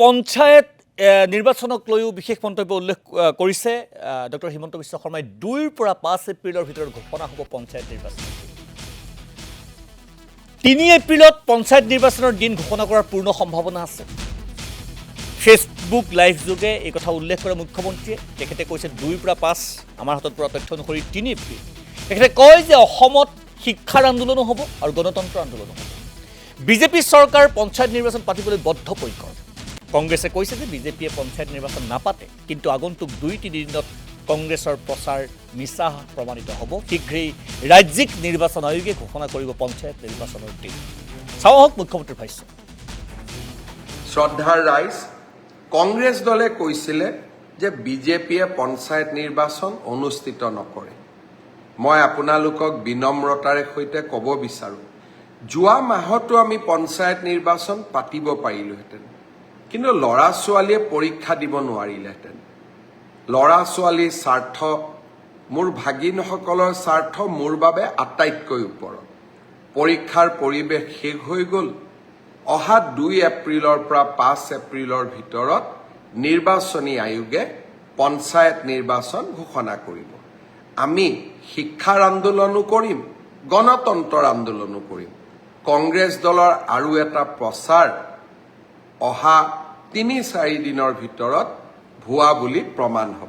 পঞ্চায়ত নিৰ্বাচনক লৈও বিশেষ মন্তব্য উল্লেখ কৰিছে ডক্টৰ হিমন্ত বিশ্ব শৰ্মাই 2 পৰা 5 এপ্ৰিলৰ ভিতৰত ঘোষণা হ'ব পঞ্চায়ত নিৰ্বাচন 3 এপ্ৰিলত পঞ্চায়ত নিৰ্বাচনৰ দিন ঘোষণা কৰাৰ পূৰ্ণ সম্ভাৱনা আছে ফেচবুক লাইভ যোগে এই কথা উল্লেখ কৰে মুখ্যমন্ত্ৰীয়ে তেখেতে কৈছে 2 পৰা 5 আমাৰ হাতত পৰা তথ্য অনুসৰি 3 এপ্ৰিল তেখেতে কয় যে অসমত শিক্ষাৰ আন্দোলনো হ'ব আৰু গণতন্ত্ৰ আন্দোলনো হ'ব বিজেপি চৰকাৰ পঞ্চায়ত নিৰ্বাচন পাতিবলৈ বদ্ধপৰিকৰ কংগ্ৰেছে কৈছে যে বিজেপিয়ে পঞ্চায়ত নিৰ্বাচন নাপাতে কিন্তু আগন্তুক 2-3 দিনত কংগ্ৰেছৰ প্ৰচাৰ মিছা প্ৰমাণিত হ'ব শীঘ্ৰেই ৰাজ্যিক নিৰ্বাচন আয়োগে ঘোষণা কৰিব পঞ্চায়ত নিৰ্বাচনৰ দিন চাওক মুখ্যমন্ত্ৰীৰ ভাষ্য শ্ৰদ্ধাৰ ৰাইজ কংগ্ৰেছ দলে কৈছিলে যে বিজেপিয়ে পঞ্চায়ত নিৰ্বাচন অনুষ্ঠিত নকৰে মই আপোনালোকক বিনম্ৰতাৰে সৈতে ক'ব বিচাৰো যোৱা মাহতো আমি পঞ্চায়ত নিৰ্বাচন পাতিব পাৰিলোহেঁতেন কিন্তু লৰা ছোৱালীয়ে পৰীক্ষা দিব নোৱাৰিলেহেঁতেন লৰা ছোৱালীৰ স্বাৰ্থ মোৰ ভাগিনসকলৰ স্বাৰ্থ মোৰ বাবে আটাইতকৈ ওপৰত পৰীক্ষাৰ পৰিৱেশ শেষ হৈ গ'ল অহা 2 এপ্ৰিলৰ পৰা 5 এপ্ৰিলৰ ভিতৰত নিৰ্বাচনী আয়োগে পঞ্চায়ত নিৰ্বাচন ঘোষণা কৰিব আমি শিক্ষাৰ আন্দোলনো কৰিম গণতন্ত্ৰৰ আন্দোলনো কৰিম কংগ্ৰেছ দলৰ আৰু এটা প্ৰচাৰ অহা 3-4 দিনৰ ভিতৰত ভুৱা বুলি প্ৰমাণ হ'ব